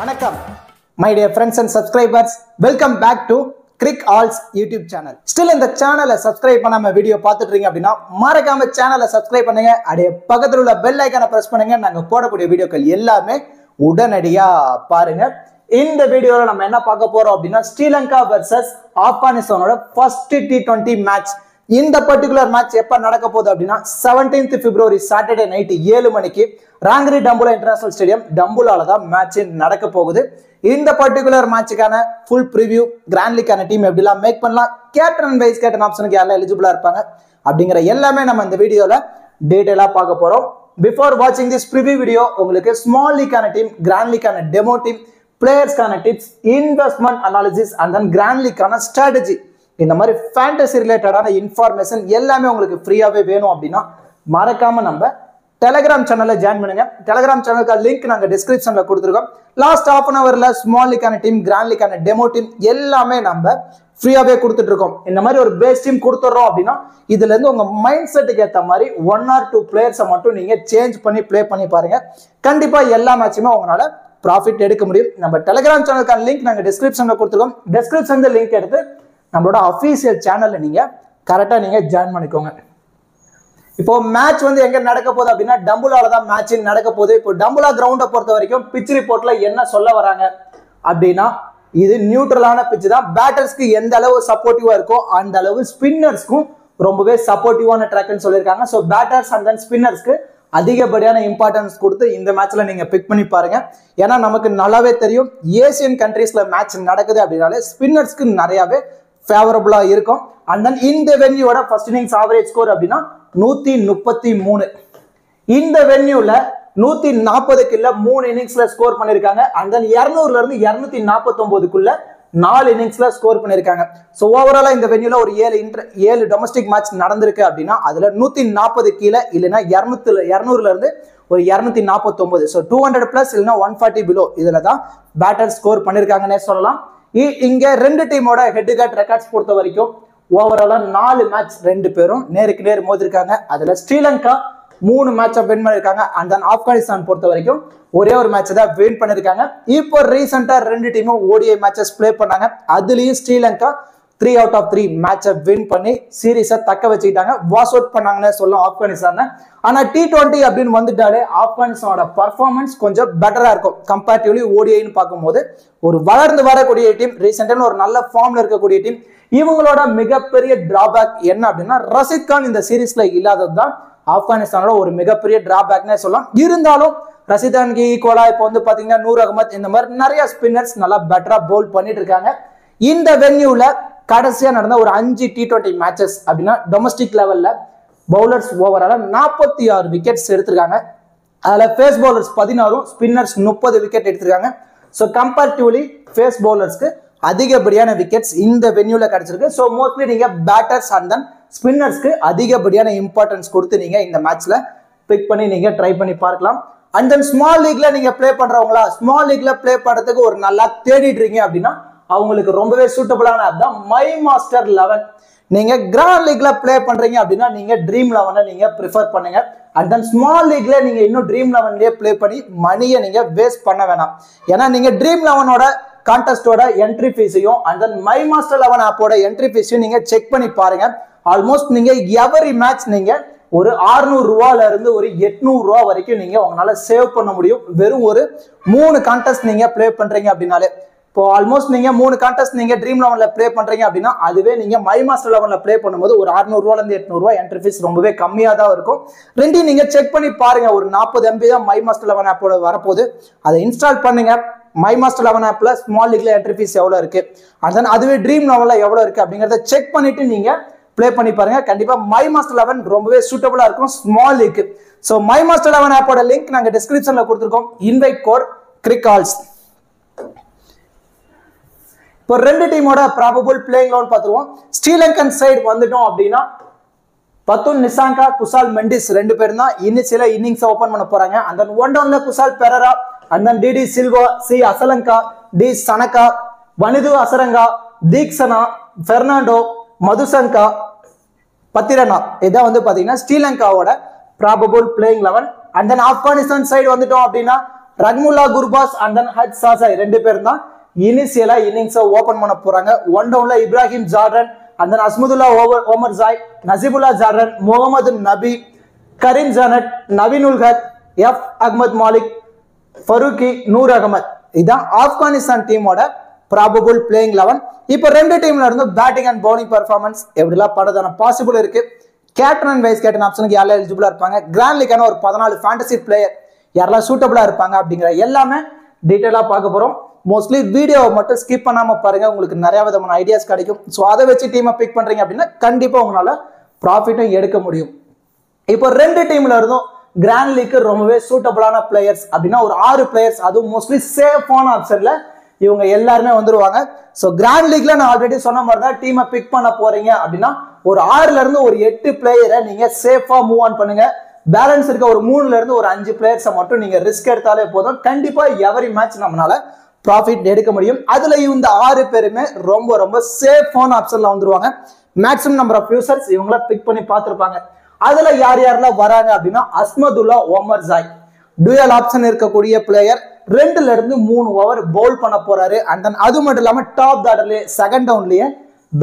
Vanakkam, my dear friends and subscribers. Welcome back to Crick All's YouTube channel. Still in the channel, subscribe பண்ணாம video பார்த்துட்டு இருக்கீங்க அப்படினா மறக்காம சேனலை subscribe பண்ணுங்க. அப்படியே பக்கத்துல உள்ள பெல் ஐகானை பிரஸ் பண்ணுங்க. நாங்க போடக்கூடிய வீடியோக்கள் எல்லாமே உடனடியா பாருங்க. இந்த வீடியோல நம்ம என்ன பார்க்க போறோம் அப்படினா ஸ்ரீலங்கா vs ஆப்கானிஸ்தானோட ஃபர்ஸ்ட் T20 மேட்ச். இந்த பர்టిక్యులர் மேட்ச் எப்ப நடக்க போகுது அப்படினா 17th February சாட்டர்டே நைட் 7 மணிக்கு ராங்கரி டம்புலா இன்டர்நேஷனல் ஸ்டேடியம் டம்புலால தான் மேட்ச் நடக்க போகுது. இந்த பர்టిక్యులர் மேட்சுக்கான ஃபுல் ப்ரிவ்யூ, கிராண்ட் லீக்கான டீம் எப்படிலாம் மேக் பண்ணலாம், கேப்டன் அண்ட் வைஸ் கேப்டன் ஆப்ஷனுக்கு யாரெல்லாம் எலிஜிபிளா இருப்பாங்க அப்படிங்கிற எல்லாமே நம்ம இந்த வீடியோல டீடைலா பார்க்க போறோம். பிஃபோர் வாட்சிங் திஸ் ப்ரிவ்யூ வீடியோ உங்களுக்கு ஸ்மால் லீக்கான டீம், கிராண்ட் லீக்கான டெமோ டீம், பிளேயர்ஸ்க்கான tips, investment analysis and then grand லீக்கான ஸ்ட்ராட்டஜி, இந்த மாதிரி ஃபேண்டசி ரிலேட்டடான இன்ஃபர்மேஷன் எல்லாமே உங்களுக்கு ஃப்ரீயாவே வேணும் அப்படின்னா மறக்காம நம்ம டெலிகிராம் சேனல்ல ஜாயின் பண்ணுங்க. டெலிகிராம் சேனலுக்கு லிங்க் நாங்க டிஸ்கிரிப்ஷன்ல கொடுத்துருக்கோம். லாஸ்ட் ஹாஃப் அன் ஹவர்ல ஸ்மால் லீக்கான டீம், கிராண்ட் லீக்கான டெமோ டீம் எல்லாமே நம்ம ஃப்ரீயாவே கொடுத்துட்டு இருக்கோம். இந்த மாதிரி ஒரு பேஸ் டீம் கொடுத்துறோம் அப்படின்னா இதுல இருந்து உங்க மைண்ட் செட்டுக்கு ஏற்ற மாதிரி 1 or 2 பிளேயர்ஸை மட்டும் நீங்க சேஞ்ச் பண்ணி பிளே பண்ணி பாருங்க. கண்டிப்பா எல்லா மேட்சுமே உங்களால ப்ராஃபிட் எடுக்க முடியும். நம்ம டெலிகிராம் சேனலுக்கான லிங்க் நாங்க டிஸ்கிரிப்ஷன்ல கொடுத்துருக்கோம். டிஸ்கிரிப்ஷன்ல லிங்க் எடுத்து நம்மளோட அஃபீஷியல் சேனல்ல நீங்க கரெக்டா நீங்க ஜாயின் பண்ணிக்கோங்க. இப்போ மேட்ச் வந்து எங்க நடக்க போகுது அப்படின்னா டம்புலால தான் மேட்ச் நடக்க போகுது. இப்போ டம்புலா கிரவுண்டை பொறுத்த வரைக்கும் பிச் ரிப்போர்ட்ல என்ன சொல்ல வராங்க அப்படின்னா இது நியூட்ரலான பிச் தான். பேட்டர்ஸ்க்கு எந்த அளவு சப்போர்ட்டிவா இருக்கோ அந்த அளவு ஸ்பின்னர்ஸ்க்கும் ரொம்பவே சப்போர்ட்டிவான ட்ராக்னு சொல்லியிருக்காங்க. ஸோ பேட்டர்ஸ் அண்ட் தென் ஸ்பின்னர்ஸ்க்கு அதிகப்படியான இம்பார்ட்டன்ஸ் கொடுத்து இந்த மேட்ச்ல நீங்க பிக் பண்ணி பாருங்க. ஏன்னா நமக்கு நல்லாவே தெரியும் ஏசியன் கண்ட்ரீஸ்ல மேட்ச் நடக்குது அப்படின்னாலே ஸ்பின்னர்ஸ்க்கு நிறையவே ஃபேவரபிளா இருக்கும். அண்ட் தென் இந்த வென்யூவோட ஃபர்ஸ்ட் இன்னிங்ஸ் ஆவரேஜ் ஸ்கோர் அப்படின்னா 133. இந்த வென்யூல 140க்குள்ள 3 இன்னிங்ஸ்ல ஸ்கோர் பண்ணிருக்காங்க. அண்ட் தென் 200ல இருந்து 249க்குள்ள 4 இன்னிங்ஸ்ல ஸ்கோர் பண்ணிருக்காங்க. ஸோ ஓவராலா இந்த வென்யூல ஒரு 7 டொமஸ்டிக் மேட்ச் நடந்திருக்கு அப்படின்னா அதுல 140 கீழே இல்லைன்னா 200ல இருந்து ஒரு 249. ஸோ 200 பிளஸ் இல்லைன்னா 140 பிலோ இதுல தான் பேட்டர் ஸ்கோர் பண்ணிருக்காங்கன்னே சொல்லலாம். இங்க ரெண்டு டீமோட ஹெட் டு ஹெட் ரெக்கார்ட்ஸ் பொறுத்த வரைக்கும் ஓவராலா 4 மேட்ச் ரெண்டு பேரும் நேருக்கு நேர் மோதிருக்காங்க. அதுல ஸ்ரீலங்கா 3 மேட்சை வின் பண்ணிருக்காங்க. அண்ட் தென் ஆப்கானிஸ்தான் பொறுத்த வரைக்கும் ஒரே ஒரு மேட்ச் தான் வின் பண்ணிருக்காங்க. இப்போ ரீசெண்டா ரெண்டு டீமும் ஓடிஐ மேட்சஸ் பிளே பண்ணாங்க. அதுலயும் ஸ்ரீலங்கா 3 out of 3 மேட்சை வின் பண்ணி சீரீஸை தக்க வச்சுக்கிட்டாங்க. வாஷ் அவுட் பண்ணாங்கன்னு சொல்லும் ஆப்கானிஸ்தான். ஆனா T20 அப்படின்னு வந்துட்டாலே ஆப்கானிஸ்தானோட பர்ஃபார்மன்ஸ் கொஞ்சம் பெட்டரா இருக்கும் கம்பேரிட்டிவ்லி ஓடிஐன்னு பார்க்கும்போது. ஒரு வளர்ந்து வரக்கூடிய டீம், ரீசெண்டான ஒரு நல்ல ஃபார்ம்ல இருக்கக்கூடிய டீம். இவங்களோட மிகப்பெரிய டிராபேக் என்ன அப்படின்னா ரஷீத் கான் இந்த சீரீஸ்ல இல்லாதது தான் ஆப்கானிஸ்தானோட ஒரு மிகப்பெரிய டிராபேக்னே சொல்லலாம். இருந்தாலும் ரஷீத் கானுக்கு ஈக்குவலா இப்போ வந்து பாத்தீங்கன்னா நூர் அகமத் இந்த மாதிரி நிறைய ஸ்பின்னர்ஸ் நல்லா பெட்டரா பவுல் பண்ணிட்டு இருக்காங்க. இந்த வென்யூல கடைசியா நடந்த ஒரு 5 T20 மேட்சஸ் அப்படின்னா டொமஸ்டிக் லெவல்ல பவுலர்ஸ் ஓவரால 46 விக்கெட்ஸ் எடுத்திருக்காங்க. அதுல பேஸ் பவுலர்ஸ் 16, ஸ்பின்னர்ஸ் 30 விக்கெட் எடுத்திருக்காங்க. ஸோ கம்பேரிட்டிவ்லி பேஸ் பவுலர்ஸ்க்கு அதிகப்படியான விக்கெட்ஸ் இந்த வென்யூல கிடைச்சிருக்கு. ஸோ மோஸ்ட்லி நீங்க பேட்டர்ஸ் அண்ட் தென் ஸ்பின்னர்ஸ்க்கு அதிகப்படியான இம்பார்ட்டன்ஸ் கொடுத்து நீங்க இந்த மேட்ச்ல பிக் பண்ணி நீங்க ட்ரை பண்ணி பார்க்கலாம். அண்ட் தென் ஸ்மால் லீக்ல நீங்க பிளே பண்றவங்களா, ஸ்மால் லீக்ல பிளே பண்றதுக்கு ஒரு நல்லா தேடிட்டு இருக்கீங்க அப்படின்னா அவங்களுக்கு ரொம்பவே சூட்டபிளான ஆப் தான் மை மாஸ்டர் 11. நீங்க கிராண்ட் லீக்ல பிளே பண்றீங்க அப்படின்னா நீங்க ட்ரீம் 11 நீங்க ப்ரிஃபர் பண்ணுங்க. அண்ட் தென் ஸ்மால் லீக்ல நீங்க இன்னும் ட்ரீம் 11லயே பிளே பண்ணி மணியை நீங்க வேஸ்ட் பண்ண வேணாம். ஏன்னா நீங்க ட்ரீம் 11ஓட கான்டெஸ்டோட என்ட்ரி ஃபீஸையும் அண்ட் தென் மை மாஸ்டர் 11 ஆப்போட என்ட்ரி ஃபீஸையும் நீங்க செக் பண்ணி பாருங்க. ஆல்மோஸ்ட் நீங்க எவரி மேட்ச் நீங்க ஒரு 600 ரூபாயில இருந்து ஒரு 800 ரூபா வரைக்கும் நீங்க உங்களால சேவ் பண்ண முடியும். வெறும் ஒரு 3 கான்டெஸ்ட் நீங்க பிளே பண்றீங்க அப்படின்னாலே. இப்போ ஆல்மோஸ்ட் நீங்க 3 கான்டெஸ்ட் நீங்க ட்ரீம் 11ல பிளே பண்றீங்க அப்படின்னா அதுவே நீங்க மை மாஸ்டர் 11ல பிளே பண்ணும்போது ஒரு 600 ரூபாயில இருந்து 800 ரூபாய் என்ட்ரி ஃபீஸ் ரொம்பவே கம்மியா தான் இருக்கும். ரெண்டையும் நீங்க செக் பண்ணி பாருங்க. ஒரு 40 MB தான் மை மாஸ்டர் 11 ஆப்போட வரப்போகுது. அதை இன்ஸ்டால் பண்ணுங்க. மை மாஸ்டர் 11 ஆப்ல ஸ்மால் லீக்ல என்ட்ரி ஃபீஸ் எவ்வளவு இருக்கு, அண்ட் அதுவே ட்ரீம் 11ல எவ்வளவு இருக்கு அப்படிங்கறத செக் பண்ணிட்டு நீங்க பிளே பண்ணி பாருங்க. கண்டிப்பா மை மாஸ்டர் 11 ரொம்பவே சூட்டபிளா இருக்கும் small league. So my master 11 ஆப்போட லிங்க் நாங்க டிஸ்கிரிப்ஷன்ல கொடுத்திருக்கோம். இன்வைட் கோட் கிரிக் ஆல்ஸ். இப்போ ரெண்டு டீமோட ப்ராபபிள் பிளேயிங் 11 பார்த்துருவோம். ஸ்ரீலங்கன் சைடு வந்துட்டோம் அப்படின்னா பத்துன் நிசாங்கா, குசால் மெண்டிஸ் ரெண்டு பேரும் தான் இனிஷியலா இன்னிங்ஸ் ஓபன் பண்ண போறாங்க. அந்த 1 downல Kusal Perera, and then D D Silva, C Asalanka, D Shanaka, Wanindu Hasaranga, Theekshana, Fernando, Madushanka, Pathirana, இதான் வந்து பாத்தீங்கன்னா ஸ்ரீலங்காவோட probable playing 11. And then Afghanistan side வந்துட்டோம் அப்படின்னா ரக்முல்லா குர்பாஸ் அண்ட் தென் ஹஜ் சாசாய் ரெண்டு பேரும் தான் இனிஷியலா இன்னிங்ஸை ஓபன் பண்ண போறாங்க. ஒன் டவுன்ல Ibrahim Zadran and then Azmatullah Omarzai, Najibullah Zadran, Mohammad Nabi, Karim Janat, Naveen ul Haq, F Ahmad Malik, Farooqi, Noor Ahmad. இதுதான் ஆப்கானிஸ்தான் டீமோட ப்ராபபிள் பிளேயிங் 11. இப்போ ரெண்டு டீம்ல இருந்து பேட்டிங் அண்ட் பவுலிங் பெர்ஃபார்மன்ஸ் எப்படிலாம் படுறதான பாசிபிள் இருக்கு, கேப்டன் அண்ட் வைஸ் கேப்டன் ஆப்ஷனுக்கு யாரெல்லாம் எலிஜிபிளா இருப்பாங்க, கிராண்ட் லீக்கான ஒரு 14 ஃபேண்டசி பிளேயர் யாரெல்லாம் சூட்டபிளா இருப்பாங்க அப்படிங்கிற எல்லாமே டீட்டெயிலா பார்க்க போறோம். மோஸ்ட்லி வீடியோவை மட்டும் ஸ்கிப் பண்ணாம பாருங்க, உங்களுக்கு நிறைய விதமான ஐடியாஸ் கிடைக்கும். ஸோ அதை வச்சு டீமை பிக் பண்றீங்க அப்படின்னா கண்டிப்பா உங்களால ப்ராஃபிட்டும் எடுக்க முடியும். இப்போ ரெண்டு டீம்ல இருந்தும் கிராண்ட் லீக்கு ரொம்பவே சூட்டபிளான பிளேயர்ஸ் அப்படின்னா ஒரு 6 பிளேயர்ஸ், அதுவும் மோஸ்ட்லி சேஃபான ஆப்ஷன்ல இவங்க எல்லாருமே வந்துருவாங்க. ஸோ கிராண்ட் லீக்ல நான் ஆல்ரெடி சொன்ன மாதிரி தான் டீமை பிக் பண்ண போறீங்க அப்படின்னா ஒரு 6ல இருந்து ஒரு 8 பிளேயரை நீங்க சேஃபா மூவ் ஆன் பண்ணுங்க. பேலன்ஸ் இருக்க ஒரு 3ல இருந்து ஒரு 5 பிளேயர்ஸை மட்டும் நீங்க ரிஸ்க் எடுத்தாலே போதும். கண்டிப்பா எவரி மேட்ச் நம்மளால ப்ராஃபிட் எடுக்க முடியும். அதுல இந்த 6 பேருமே ரொம்ப ரொம்ப சேஃபான ஆப்ஷன்ல வந்துருவாங்க. மேக்ஸிமம் நம்பர் ஆஃப் யூசர்ஸ் இவங்கள பிக் பண்ணி பார்த்திருப்பாங்க. அதுல யார் யாரெல்லாம் வராங்க அப்படின்னா Azmatullah Omarzai dual option இருக்கக்கூடிய பிளேயர், 2ல இருந்து 3 ஓவர் பவுல் பண்ண போறாரு. அண்ட் தென் அது மட்டும் இல்லாம டாப் ஆர்டர்லயே செகண்ட் டவுன்லயே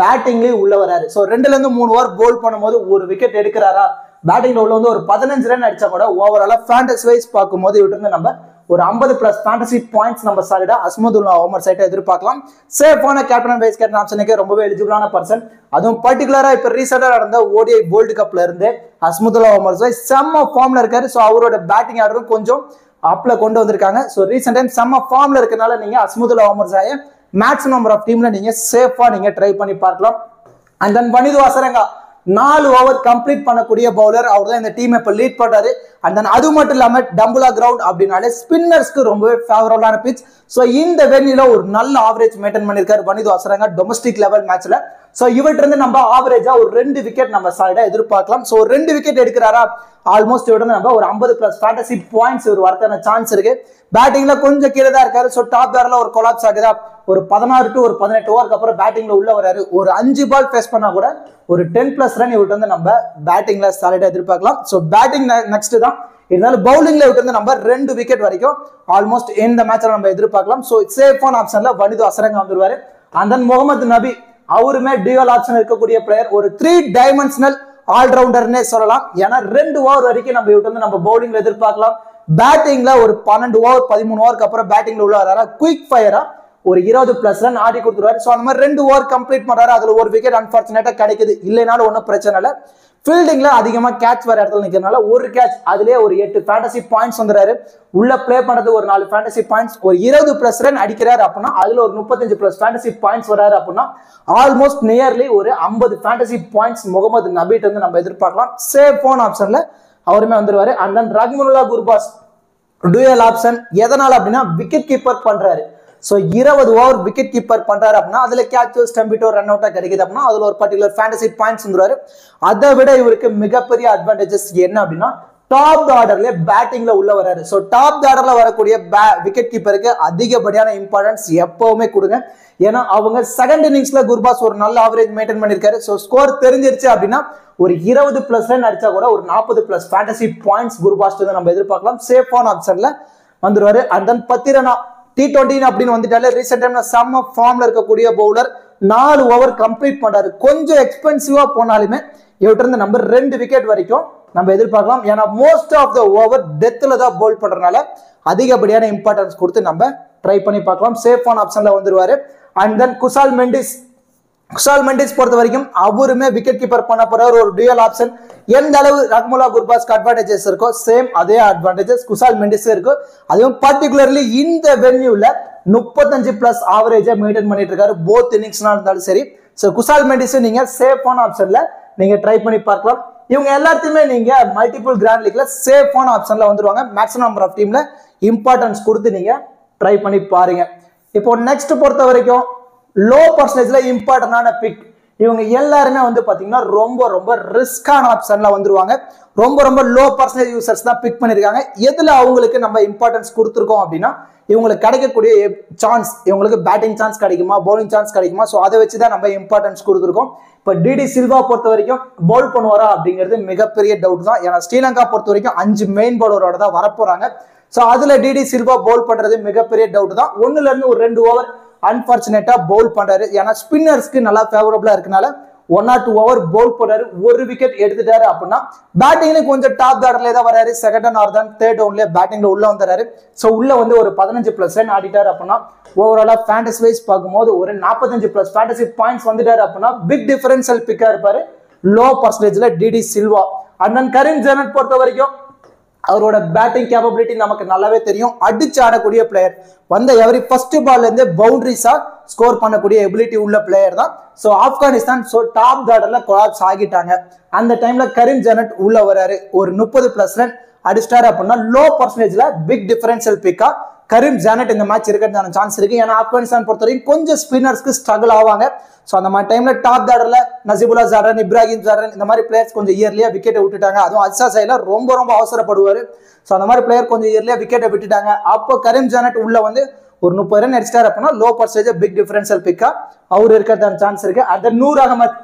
பேட்டிங்லயே உள்ள வராரு. ஸோ 2ல இருந்து 3 ஓவர் பவுல் பண்ணும்போது ஒரு விக்கெட் எடுக்கிறாரா, பேட்டிங்ல உள்ள வந்து ஒரு 15 ரன் அடிச்சா கூட ஓவராலா ஃபேண்டசி வைஸ் பார்க்கும்போது இவட்டு இருந்து நம்ம ஒரு 50+ ஃபேண்டசி பாயிண்ட்ஸ் நம்ம சாலிடா அஸ்மதுல்லா ஓமர் சைட்டை எதிர்பார்க்கலாம். சேஃபான கேப்டன் அண்ட் வைஸ் கேப்டன் ஆப்ஷனுக்கு ரொம்பவே எலிஜிபிளான பர்சன். அதுவும் பர்டிகுலரா இப்ப ரீசெண்டா நடந்த ஓடிஐ வேர்ல்டு கப்ல இருந்து அஸ்மதுல்லா ஓமர் சாய் செம்ம ஃபார்ம்ல இருக்காரு. ஸோ அவரோட பேட்டிங் ஆர்டரும் கொஞ்சம் அப்ல கொண்டு வந்திருக்காங்க. ஸோ ரீசெண்ட் டைம் செம்ம ஃபார்ம்ல இருக்கனால நீங்க அஸ்மதுல்லா ஓமர் சாயை மேக்ஸிமம் நம்பர் ஆஃப் டீம்ல நீங்க சேஃபா நீங்க ட்ரை பண்ணி பார்க்கலாம். And then Wanindu Azarenka 4 over complete பண்ணக்கூடிய பவுலர், அவர் தான் இந்த டீம் இப்ப லீட் பண்றாரு. அண்ட் தென் அது மட்டும் இல்லாம டம்புலா கிரவுண்ட் அப்படின்னாலே ஸ்பின்னர்ஸ்க்கு ரொம்பவே ஃபேவரபிளான பிச். ஸோ இந்த வென்யூல ஒரு நல்ல ஆவரேஜ் மெயின்டைன் பண்ணிருக்காரு வனிது அசரங்கா டொமஸ்டிக் லெவல் மேட்ச்ல. ஸோ இவர்கிட்ட இருந்து நம்ம ஆவரேஜா ஒரு 2 விக்கெட் நம்ம சாலிடா எதிர்பார்க்கலாம். ஸோ 2 விக்கெட் எடுக்கிறாரா ஆல்மோஸ்ட் இவர்கிட்ட நம்ம ஒரு 50+ ஃபேண்டசி பாயிண்ட்ஸ் ஒரு வரத்தான சான்ஸ் இருக்கு. பேட்டிங்ல கொஞ்சம் கீழே தான் இருக்காரு. ஸோ டாப் ஆர்டர்ல ஒரு கொலாப்ஸ் ஆகுதா, ஒரு 16 to ஒரு 18 ஓவருக்கு அப்புறம் பேட்டிங்ல உள்ள வராரு. ஒரு 5 பால் ஃபேஸ் பண்ணா கூட ஒரு 10+ ரன் இவர்கிட்ட வந்து நம்ம பேட்டிங்ல சாலிடா எதிர்பார்க்கலாம். ஸோ பேட்டிங் நெக்ஸ்ட் தான் இருந்தாலும் பவுலிங்ல விட்டு வந்து நம்ம 2 விக்கெட் வரைக்கும் ஆல்மோஸ்ட் இந்த மேட்ச்ல நம்ம எதிர்பார்க்கலாம். ஸோ சேஃபான ஆப்ஷன்ல வனிது அசரங்கா வந்துருவாரு. அண்ட் தென் முகமது நபி அவருமே டியூவல் ஆப்ஷன் இருக்கக்கூடிய பிளேயர், ஒரு 3 டைமென்ஷனல் ஆல்ரவுண்டர்னே சொல்லலாம். ஏன்னா 2 ஓவர் வரைக்கும் நம்ம விட்டு வந்து நம்ம பவுலிங்ல எதிர்பார்க்கலாம். பேட்டிங்ல ஒரு 12 ஓவர் 13 ஓவருக்கு அப்புறம் பேட்டிங்ல உள்ள வராரா குயிக் ஃபயரா ஒரு 20+ ரன் ஆடி கொடுத்துருவாரு. ஸோ அந்த மாதிரி 2 ஓவர் கம்ப்ளீட் பண்றாரு. அதுல ஒரு விக்கெட் அன்பார்ச்சுனேட்டா கிடைக்குது, இல்லைனாலும் ஒன்றும் பிரச்சனை இல்லை. ஃபீல்டிங்ல அதிகமா கேட்ச் வர இடத்துல நிற்கிறதுனால ஒரு கேட்ச் அதுலேயே ஒரு 8 ஃபேண்டசி பாயிண்ட்ஸ் வந்துறாரு. உள்ள பிளே பண்ணது ஒரு 4 ஃபேண்டசி பாயிண்ட்ஸ், ஒரு 20+ ரன் அடிக்கிறாரு அப்படின்னா அதுல ஒரு 35+ ஃபேண்டசி பாயிண்ட்ஸ் வராரு அப்படின்னா ஆல்மோஸ்ட் நியர்லி ஒரு 50 ஃபேண்டசி பாயிண்ட்ஸ் முகமது நபிட்ட இருந்து நம்ம எதிர்பார்க்கலாம். சேஃபான ஆப்ஷன்ல அவருமே வந்துருவாரு. And then Rahmanullah Gurbaz dual option எதனால அப்படின்னா விக்கெட் கீப்பர் பண்றாரு. ஸோ 20 ஓவர் விக்கெட் கீப்பர் பண்றாரு அப்படின்னா அதுல கேட்ச் ஸ்டம்பிட்டோ ரன் அவுட்டா கிடைக்குது அப்படின்னா அதுல ஒரு பர்டிகுலர் ஃபேண்டசி பாயிண்ட்ஸ் வந்துருவாரு. அதை விட இவருக்கு மிகப்பெரிய அட்வான்டேஜஸ் என்ன அப்படின்னா டாப் ஆர்டர்ல பேட்டிங்ல உள்ள வராரு. ஸோ டாப் ஆர்டர்ல வரக்கூடிய விக்கெட் கீப்பருக்கு அதிகப்படியான இம்பார்ட்டன்ஸ் எப்பவுமே கொடுங்க. ஏன்னா அவங்க செகண்ட் இன்னிங்ஸ்ல குர்பாஸ் ஒரு நல்ல ஆவரேஜ் மெயின்டைன் பண்ணிருக்காரு. ஸோ ஸ்கோர் தெரிஞ்சிருச்சு அப்படின்னா ஒரு 20+ ரன் அடிச்சா கூட ஒரு 40+ ஃபேண்டசி பாயிண்ட்ஸ் குர்பாஸ் நம்ம எதிர்பார்க்கலாம். சேஃபான ஆப்ஷன்ல வந்துருவாரு. அண்ட் தென் பத்திரனா T20 அப்படின்னு வந்துட்டாலே ரீசெண்ட் டைம்ல செம்ம ஃபார்ம்ல இருக்கக்கூடிய பவுலர் 4 ஓவர் கம்ப்ளீட் பண்றாரு. கொஞ்சம் எக்ஸ்பென்சிவா போனாலுமே இவர்கிட்ட இருந்து நம்ம 2 விக்கெட் வரைக்கும் நம்ம எதிர்பார்க்கலாம். ஏன்னா மோஸ்ட் ஆஃப் த ஓவர் டெத்ல தான் பவுல் பண்றதுனால அதிகப்படியான இம்பார்ட்டன்ஸ் கொடுத்து நம்ம ட்ரை பண்ணி பார்க்கலாம். சேஃபான ஆப்ஷன்ல வந்துருவாரு. அண்ட் தென் குசால் மெண்டிஸ் பொறுத்த வரைக்கும் அவருமே விக்கெட் கீப்பர் பண்ண போறாரு. ஒரு டியூயல் ஆப்ஷன் எந்த அளவு ரக்முல்லா குர்பாஸ்க்கு அட்வான்டேஜஸ் இருக்கோ சேம் அதே அட்வான்டேஜஸ் குசால் மெண்டிஸ் இருக்கும். அதுவும் பர்டிகுலர்லி இந்த வென்யூல 35+ ஆவரேஜா மெயின்டைன் பண்ணிட்டு இருக்காரு போத் இன்னிங்ஸ்னா இருந்தாலும் சரி. ஸோ குசால் மெண்டிஸ் நீங்க சேஃபான ஆப்ஷன்ல நீங்க ட்ரை பண்ணி பார்க்கலாம். இவங்க எல்லாத்தையுமே நீங்க மல்டிபிள் கிராண்ட் லீக்ல சேஃபான ஆப்ஷன்ல வந்துருவாங்க. மேக்ஸிமம் நம்பர் ஆஃப் டீம்ல இம்பார்ட்டன்ஸ் கொடுத்து நீங்க ட்ரை பண்ணி பாருங்க. இப்போ நெக்ஸ்ட் பொறுத்த வரைக்கும் லோ பர்சன்டேஜ்ல இம்பார்ட்டன்டான பிக் இவங்க எல்லாருமே வந்து பாத்தீங்கன்னா ரொம்ப ரொம்ப ரிஸ்கான ஆப்ஷன்ல வந்துருவாங்க. ரொம்ப லோ பர்சன்டேஜ் யூசர்ஸ் தான் பிக் பண்ணிருக்காங்க. எதுல அவங்களுக்கு நம்ம இம்பார்ட்டன்ஸ் கொடுத்துருக்கோம் அப்படின்னா இவங்களுக்கு கிடைக்கக்கூடிய சான்ஸ், இவங்களுக்கு பேட்டிங் சான்ஸ் கிடைக்குமா பவுலிங் சான்ஸ் கிடைக்குமா, ஸோ அதை வச்சுதான் நம்ம இம்பார்ட்டன்ஸ் கொடுத்துருக்கோம். இப்போ டிடி சில்வா பொறுத்த வரைக்கும் பவுல் பண்ணுவாரா அப்படிங்கிறது மிகப்பெரிய டவுட் தான். ஏன்னா ஸ்ரீலங்கா பொறுத்த வரைக்கும் 5 மெயின் பவுலரோட தான் வரப்போறாங்க. ஸோ அதுல டிடி சில்வா பவுல் பண்றது மிகப்பெரிய டவுட் தான். 1ல இருந்து ஒரு 2 ஓவர் அன்பார்ச்சுனேட்டா பவுல் பண்றாரு. ஏன்னா ஸ்பின்னர்ஸ்க்கு நல்லா ஃபேவரபிளா இருக்கனால 1 or 2 ஓவர் பவுல் போடுறாரு. ஒரு விக்கெட் எடுத்துட்டாரு அப்படின்னா பேட்டிங்ல கொஞ்சம் டாப் ஆர்டர்ல தான் வராரு. செகண்ட் அண்ட் ஆர் தான் தேர்ட் ரவுண்ட்ல பேட்டிங்ல உள்ள வந்துறாரு. ஸோ உள்ள வந்து ஒரு 15+ ரன் ஆடிட்டாரு அப்படின்னா ஓவராலா ஃபேண்டசி வைஸ் பார்க்கும்போது ஒரு 45+ ஃபேண்டசி பாயிண்ட்ஸ் வந்துட்டாரு அப்படின்னா பிக் டிஃபரன்ஷியல் பிக்கா இருப்பாரு லோ பர்சன்டேஜ்ல D D Silva. And then Karim Janat பொறுத்த வரைக்கும் அவரோட பேட்டிங் கேப்பபிலிட்டி நமக்கு நல்லாவே தெரியும். அடிச்சு ஆடக்கூடிய பிளேயர், வந்த எவரி ஃபர்ஸ்ட் பால்ல இருந்து பவுண்டரிஸா ஸ்கோர் பண்ணக்கூடிய எபிலிட்டி உள்ள பிளேயர் தான். ஸோ ஆப்கானிஸ்தான் டாப் ஆர்டர்ல கொலாப்ஸ் ஆகிட்டாங்க. அந்த டைம்ல கரீம் ஜெனட் உள்ள வராரு. ஒரு 30+ ரன் அடிச்சிட்டாரு அப்படின்னா லோ பர்சன்டேஜ்ல பிக் டிஃபரன்ஷியல் பிக்கா கரீம் ஜெனட் இந்த மேட்ச் இருக்கிறதுக்கான சான்ஸ் இருக்கு. ஏன்னா ஆப்கானிஸ்தான் பொறுத்தவரைக்கும் கொஞ்சம் ஸ்பின்னர்ஸ்க்கு ஸ்ட்ரகிள் ஆவாங்க. ஸோ அந்த மாதிரி டைம்ல டாப் ஆர்டர்ல நசிபுல்லா ஜாரன், இப்ராஹிம் ஜாரன் இந்த மாதிரி பிளேயர்ஸ் கொஞ்சம் இயர்லியா விக்கெட்டை விட்டுட்டாங்க. அதுவும் அஜ்ஸா சைட்ல ரொம்ப அவசரப்படுவாரு. ஸோ அந்த மாதிரி பிளேயர் கொஞ்சம் இயர்லியா விக்கெட்டை விட்டுட்டாங்க. அப்போ கரீம் ஜெனட் உள்ள வந்து ஒரு 30 ரன் அடிச்சிட்டாரு அப்படின்னா லோ பர்சன்டேஜ் பிக் டிஃபரன்ஷியல் பிக்கா அவர் இருக்கிறதான சான்ஸ் இருக்கு. அந்த நூர் அகமத்,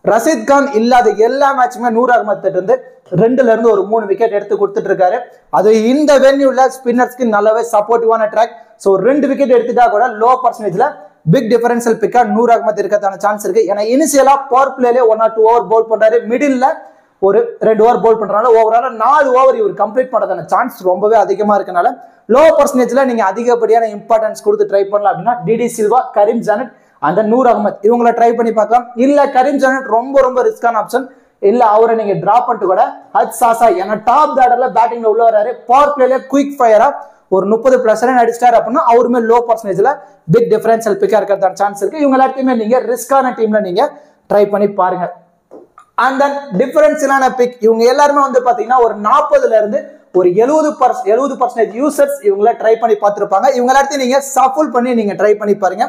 ரஷீத் கான் இல்லாத எல்லா மேட்சுமே நூர் அகமத் இருந்து 2ல இருந்து ஒரு 3 விக்கெட் எடுத்து கொடுத்துட்டு இருக்காரு. அது இந்த வென்யூல ஸ்பின்னர்ஸ்க்கு நல்லாவே சப்போர்ட்டிவான ட்ராக். ஸோ 2 விக்கெட் எடுத்துட்டா கூட லோ பர்சன்டேஜ்ல பிக் டிஃபரன்ஷியல் பிக்கா நூர் அகமத் இருக்கிறதான சான்ஸ் இருக்கு. ஏன்னா இனிஷியலா பவர் பிளேலே 1 or 2 ஓவர் பவுல் பண்றாரு. மிடில் ஒரு 2 ஓவர் பவுல் பண்றதுனால ஓவரால 4 ஓவர் இவர் கம்ப்ளீட் பண்றதான சான்ஸ் ரொம்பவே அதிகமா இருக்கனால லோ பர்சன்டேஜ்ல நீங்க அதிகப்படியான இம்பார்ட்டன்ஸ் கொடுத்து ட்ரை பண்ணலாம் அப்படின்னா டிடி சில்வா, கரீம் ஜெனட் அந்த நூர் அகமத் இவங்களை ட்ரை பண்ணி பார்க்கலாம். இல்ல கரீம் ஜெனட் ரொம்ப ரிஸ்கான ஆப்ஷன், இல்ல அவரை நீங்க டிராப் பண்ணிட்டு கூட ஹஜ்ஸா, ஏன்னா டாப் ஆர்டர்ல பேட்டிங்ல உள்ள வராரு. பவர் பிளேல குயிக் ஃபயரா ஒரு 30+ ரன் அடிச்சிட்டாரு அப்படின்னா அவருமே லோ பர்சன்டேஜ்ல பிக் டிஃபரன்ஷியல் பிக்கா இருக்கிறதான சான்ஸ் இருக்கு. இவங்க எல்லாத்தையுமே நீங்க ரிஸ்கான டீம்ல நீங்க ட்ரை பண்ணி பாருங்க. அண்ட் தென் டிஃபரன்ஷியலான பிக் இவங்க எல்லாருமே வந்து பாத்தீங்கன்னா ஒரு 40ல இருந்து ஒரு 70% யூசர்ஸ் இவங்கள ட்ரை பண்ணி பார்த்துருப்பாங்க. இவங்க எல்லாத்தையும் நீங்க சஃபுல் பண்ணி நீங்க ட்ரை பண்ணி பாருங்க.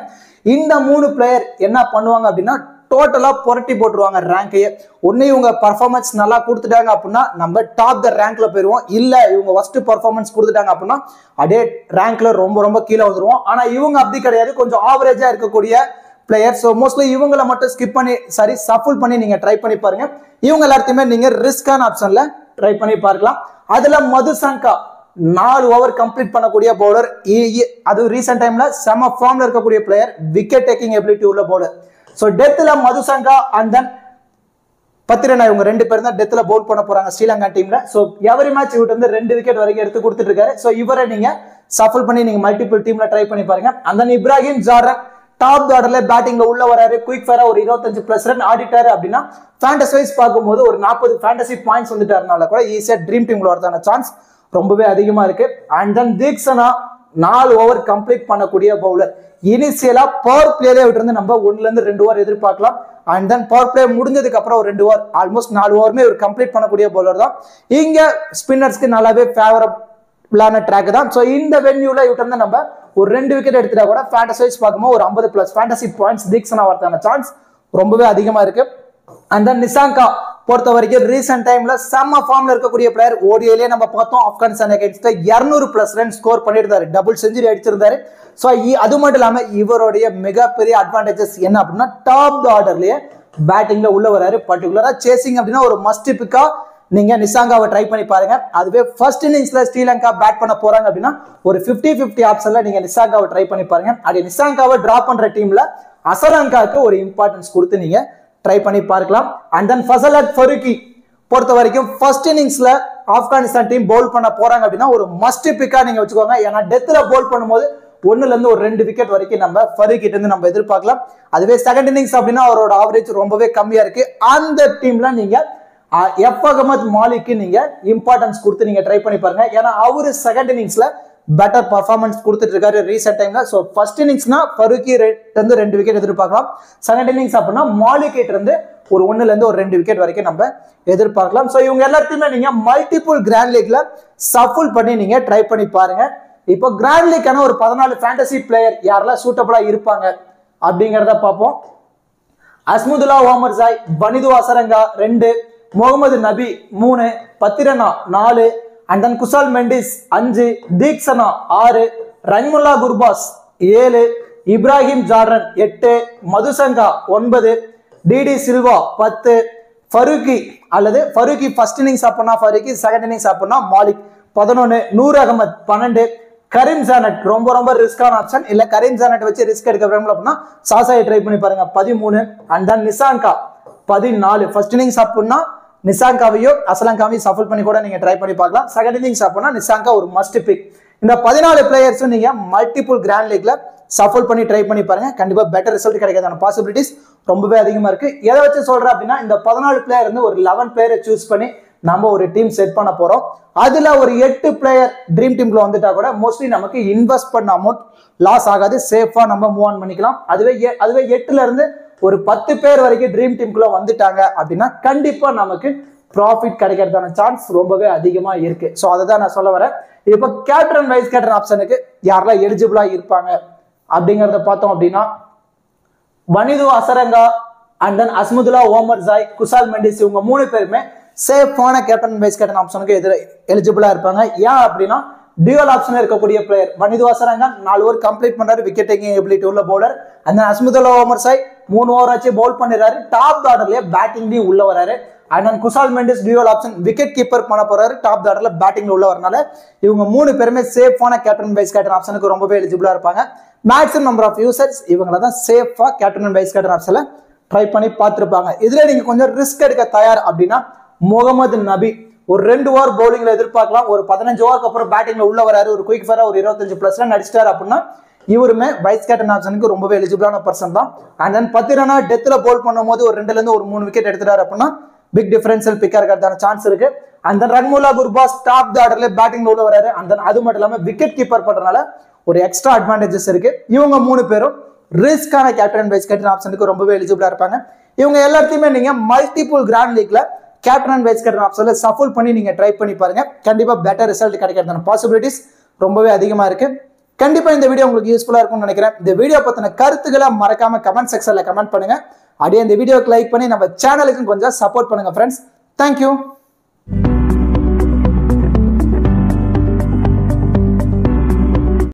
இந்த 3 பிளேயர் என்ன பண்ணுவாங்க அப்படின்னா டோட்டலா புரட்டி போட்டுருவாங்க ரேங்கையே. ஒன்னு இவங்க பர்ஃபார்மன்ஸ் நல்லா கொடுத்துட்டாங்க அப்படின்னா நம்ம டாப் த ரேங்க்ல போயிருவோம். இல்ல இவங்க ஃபர்ஸ்ட் பர்ஃபார்மன்ஸ் கொடுத்துட்டாங்க அப்படின்னா அதே ரேங்க்ல ரொம்ப கீழே வந்துருவோம். ஆனா இவங்க அப்படி கிடையாது, கொஞ்சம் ஆவரேஜா இருக்கக்கூடிய பிளேயர். ஸோ மோஸ்ட்லி இவங்களை மட்டும் ஸ்கிப் பண்ணி சஃபுல் பண்ணி நீங்க ட்ரை பண்ணி பாருங்க. இவங்க எல்லாத்தையுமே நீங்க ரிஸ்கான ஆப்ஷன்ல ட்ரை பண்ணி பார்க்கலாம். அதுல மதுசங்கா 4 ஓவர் கம்ப்ளீட் பண்ணக்கூடிய பவுலர். அது ரீசெண்ட் டைம்ல செம ஃபார்ம்ல இருக்கக்கூடிய பிளேயர், விக்கெட் டேக்கிங் எபிலிட்டி உள்ள பவுலர். சோ டெத்ல மதுசங்கா அண்ட் தென் பத்திரனா இவங்க 2 பேரும் தான் டெத்ல பவுல் பண்ண போறாங்க ஸ்ரீலங்கா டீம்ல. சோ எவரி மேட்ச் இவர்கிட்ட இருந்து 2 விக்கெட் வரைக்கும் எடுத்து கொடுத்துட்டு இருக்காரு. சோ இவரை நீங்க சஃபுல் பண்ணி நீங்க மல்டிபிள் டீம்ல ட்ரை பண்ணி பாருங்க. அண்ட் தென் இப்ராஹிம் ஜாரன் டாப் ஆர்டர்ல பேட்டிங்ல உள்ள வராரு. குயிக் ஃபயரா ஒரு 25+ ரன் ஆடிட்டாரு அப்படின்னா ஃபேண்டசி வைஸ் பார்க்கும்போது ஒரு 40 ஃபேண்டசி பாயிண்ட்ஸ் வந்துட்டாருனால கூட ஈஸியா ட்ரீம் டீம்ல வரதான சான்ஸ் ரொம்பவே அதிகமா இருக்கு. And then Theekshana 4 over complete பண்ணக்கூடிய பவுலர். இனிஷியலா பவர் பிளேலே விட்டு இருந்து நம்ம 1ல இருந்து 2 ஓவர் எதிர்பார்க்கலாம். அண்ட் தென் பவர் பிளே முடிஞ்சதுக்கு அப்புறம் ஒரு 2 ஓவர் ஆல்மோஸ்ட் 4 ஓவருமே இவர் கம்ப்ளீட் பண்ணக்கூடிய பவுலர் தான். இங்க ஸ்பின்னர்ஸ்க்கு நல்லாவே ஃபேவரபிளான ட்ராக் தான். ஸோ இந்த வென்யூல விட்டு இருந்து நம்ம ஒரு 2 விக்கெட் எடுத்துட்டா கூட ஃபேண்டசி வைஸ் பார்க்கும்போது ஒரு 50+ ஃபேண்டசி பாயிண்ட்ஸ் தீக்ஷனா வரதான சான்ஸ் ரொம்பவே அதிகமா இருக்கு. அண்ட் தென் நிசாங்கா பொறுத்த வரைக்கும் ரீசெண்ட் டைம்ல செம்ம ஃபார்ம்ல இருக்கக்கூடிய பிளேயர். ஓடிஐலே நம்ம பார்த்தோம் ஆப்கானிஸ்தான் அகைன்ஸ்ட் 200+ ரன் ஸ்கோர் பண்ணியிருந்தாரு, டபுள் செஞ்சுரி அடிச்சிருந்தாரு. ஸோ அது மட்டும் இல்லாம இவருடைய மிகப்பெரிய அட்வான்டேஜஸ் என்ன அப்படின்னா டாப் ஆர்டர்லயே பேட்டிங்ல உள்ள வராரு. பர்டிகுலரா சேசிங் அப்படின்னா ஒரு மஸ்ட் பிக்கா நீங்க நிசாங்காவை ட்ரை பண்ணி பாருங்க. அதுவே ஃபர்ஸ்ட் இன்னிங்ஸ்ல ஸ்ரீலங்கா பேட் பண்ண போறாங்க அப்படின்னா ஒரு 50-50 ஆப்ஷன்ல நீங்க நிசாங்காவை ட்ரை பண்ணி பாருங்க. அப்படி நிசாங்காவை டிராப் பண்ற டீம்ல அசலங்காவுக்கு ஒரு இம்பார்ட்டன்ஸ் கொடுத்து நீங்க ட்ரை பண்ணி பார்க்கலாம். அண்ட் தென் ஃபசலத் ஃபருக்கி பொறுத்த வரைக்கும் ஃபர்ஸ்ட் இன்னிங்ஸ்ல ஆப்கானிஸ்தான் டீம் பவுல் பண்ண போறாங்க அப்படின்னா ஒரு மஸ்ட் பிக்கா நீங்க வச்சுக்கோங்க. ஏன்னா டெத்ல பவுல் பண்ணும்போது 1ல இருந்து ஒரு 2 விக்கெட் வரைக்கும் நம்ம ஃபருக்கிட்ட இருந்து நம்ம எதிர்பார்க்கலாம். அதுவே செகண்ட் இன்னிங்ஸ் அப்படின்னா அவரோட ஆவரேஜ் ரொம்பவே கம்மியா இருக்கு. அந்த டீம்ல நீங்க எஃப் அகமது மாலிக்கு நீங்க இம்பார்ட்டன்ஸ் கொடுத்து நீங்க ட்ரை பண்ணி பாருங்க. ஏன்னா அவரு செகண்ட் இன்னிங்ஸ்ல பெட்டர் பர்ஃபார்மன்ஸ் கொடுத்துட்டு இருக்காரு ரீசெண்ட் டைம்ல. சோ ஃபர்ஸ்ட் இன்னிங்ஸ்னா ஃபருக்கி இருந்து 2 விக்கெட் எதிர்பார்க்கலாம். செகண்ட் இன்னிங்ஸ் அப்படின்னா மாலிகிட்ட இருந்து ஒரு 1ல இருந்து ஒரு 2 விக்கெட் வரைக்கும் நம்ம எதிர்பார்க்கலாம். சோ இவங்க எல்லாத்தையுமே நீங்க மல்டிபிள் கிராண்ட் லீக்ல சஃபுல் பண்ணி நீங்க ட்ரை பண்ணி பாருங்க. இப்போ கிராண்ட் லீக்கான ஒரு 14 ஃபேண்டசி பிளேயர் யாரெல்லாம் சூட்டபிளா இருப்பாங்க அப்படிங்கறத பார்ப்போம். Azmatullah Omarzai, Wanindu Hasaranga 2, Mohammad Nabi 3, Pathirana 4, and then Kusal Mendis 5, Theekshana 6, Rahmanullah Gurbaz 7, Ibrahim Zadran 8, Madushanka 9, D D Silva 10, Farooqi அல்லது ஃபருக்கி ஃபர்ஸ்ட் இன்னிங்ஸ் அப்படின்னா ஃபருக்கி, செகண்ட் இன்னிங்ஸ் அப்படின்னா மாலிக் 11, நூர் அகமது 12, கரீம் ஜானட் ரொம்ப ரிஸ்கான ஆப்ஷன். இல்ல கரீம் ஜானட் வச்சு ரிஸ்க் எடுக்க விரும்பல அப்படின்னா சாசாயை ட்ரை பண்ணி பாருங்க 13. And then Nissanka 14. First innings அப்படின்னா நிசாங்காவையோ அசலங்காவையும் சஃபல் பண்ணி கூட நீங்க ட்ரை பண்ணி பார்க்கலாம். செகண்ட் இன்னிங்ஸ் அப்படின்னா நிசாங்கா ஒரு மஸ்ட் பிக். இந்த 14 பிளேயர்ஸும் நீங்க மல்டிபிள் கிராண்ட் லீக்ல சஃபல் பண்ணி ட்ரை பண்ணி பாருங்க. கண்டிப்பா பெட்டர் ரிசல்ட் கிடைக்கிறதான பாசிபிலிட்டிஸ் ரொம்பவே அதிகமா இருக்கு. எதை வச்சு சொல்றேன் அப்படின்னா இந்த 14 பிளேயர் இருந்து ஒரு 11 பிளேயரை சூஸ் பண்ணி நம்ம ஒரு டீம் செட் பண்ண போறோம். அதுல ஒரு 8 பிளேயர் ட்ரீம் டீம்ல வந்துட்டா கூட மோஸ்ட்லி நமக்கு இன்வெஸ்ட் பண்ண அமௌண்ட் லாஸ் ஆகாது. சேஃபா நம்ம மூவ் ஆன் பண்ணிக்கலாம். அதுவே 8ல இருந்து ஒரு 10 பேர் வரைக்கும் ட்ரீம் டீம்குள்ள வந்துட்டாங்க அப்படின்னா கண்டிப்பா நமக்கு ப்ராஃபிட் கிடைக்கிறதான சான்ஸ் ரொம்பவே அதிகமா இருக்கு. ஸோ அதை தான் நான் சொல்ல வரேன். இப்போ கேப்டன் வைஸ் கேப்டன் ஆப்ஷனுக்கு யாரெல்லாம் எலிஜிபிளா இருப்பாங்க அப்படிங்கிறத பார்த்தோம் அப்படின்னா Wanindu Hasaranga and then Azmatullah Omarzai Kusal Mendis இவங்க 3 பேருமே சேஃபான கேப்டன் வைஸ் கேப்டன் ஆப்ஷனுக்கு எலிஜிபிளா இருப்பாங்க. ஏன் அப்படின்னா டியூவல் ஆப்ஷன் இருக்கக்கூடிய player Wanindu Azarenka 4 over complete பண்றாரு, விக்கெட் டேக்கிங் எபிலிட்டி உள்ள பவுலர். அந்த அஸ்முதுல்லா ஓமர் ஜாய் 3 ஓவர் ஆச்சு பவுல் பண்ணிடுறாரு, டாப் ஆர்டர்லயே பேட்டிங்லயும் உள்ள வராரு. And then Kusal Mendis dual option wicket keeper பண்ண போறாரு, டாப் ஆர்டர்ல பேட்டிங்ல உள்ள வரனால இவங்க 3 பேருமே சேஃபான கேப்டன் வைஸ் கேப்டன் ஆப்ஷனுக்கு ரொம்பவே எலிஜிபிளா இருப்பாங்க. மேக்ஸிமம் நம்பர் ஆஃப் யூசர்ஸ் இவங்கள தான் சேஃபா கேப்டன் அண்ட் வைஸ் கேப்டன் ஆப்ஷன்ல ட்ரை பண்ணி பார்த்துருப்பாங்க. இதுல நீங்க கொஞ்சம் ரிஸ்க் எடுக்க தயார் அப்படின்னா முகமது நபி ஒரு 2 ஓவர் பவுலிங்ல எதிர்பார்க்கலாம். ஒரு 15 ஓவருக்கு அப்புறம் பேட்டிங்ல உள்ள வராரு, ஒரு குயிக் ஃபயரா ஒரு 25+ ரன் அடிச்சிட்டாரு அப்படின்னா இவருமே வைஸ் கேப்டன் ஆப்ஷனுக்கு ரொம்பவே எலிஜிபிளான பர்சன் தான். அண்ட் தென் 10 ரன்னா டெத்ல பவுல் பண்ணும்போது ஒரு 2ல இருந்து ஒரு 3 விக்கெட் எடுத்துட்டாரு அப்படின்னா பிக் டிஃபரன்ஷியல் பிக்கா இருக்கிறதான சான்ஸ் இருக்கு. அண்ட் தென் ரன்முல்லா குர்பாஸ் டாப் ஆர்டர்ல பேட்டிங்ல உள்ள வராரு. அண்ட் தென் அது மட்டும் இல்லாம விக்கெட் கீப்பர் பண்றதுனால ஒரு எக்ஸ்ட்ரா அட்வான்டேஜஸ் இருக்கு. இவங்க 3 பேரும் ரிஸ்கான கேப்டன் வைஸ் கேப்டன் ஆப்ஷனுக்கு ரொம்பவே எலிஜிபிளா இருப்பாங்க. இவங்க எல்லாத்தையுமே நீங்க மல்டிபிள் கிராண்ட் லீக்ல கேப்டன் அண்ட் வைஸ் கேப்டன் ஆப்ஷன்ல சஃபல் பண்ணி நீங்க ட்ரை பண்ணி பாருங்க. கண்டிப்பா பெட்டர் ரிசல்ட் கிடைக்கிறதான பாசிபிலிட்டிஸ் ரொம்பவே அதிகமா இருக்கு. கண்டிப்பா இந்த வீடியோ உங்களுக்கு யூஸ்ஃபுல்லா இருக்கும்னு நினைக்கிறேன். இந்த வீடியோ பத்தின கருத்துக்களை மறக்காம கமெண்ட் செக்ஷன்ல கமெண்ட் பண்ணுங்க. அப்படியே இந்த வீடியோக்கு லைக் பண்ணி நம்ம சேனலுக்கும் கொஞ்சம் சப்போர்ட் பண்ணுங்க ஃப்ரெண்ட்ஸ். தேங்க்யூ.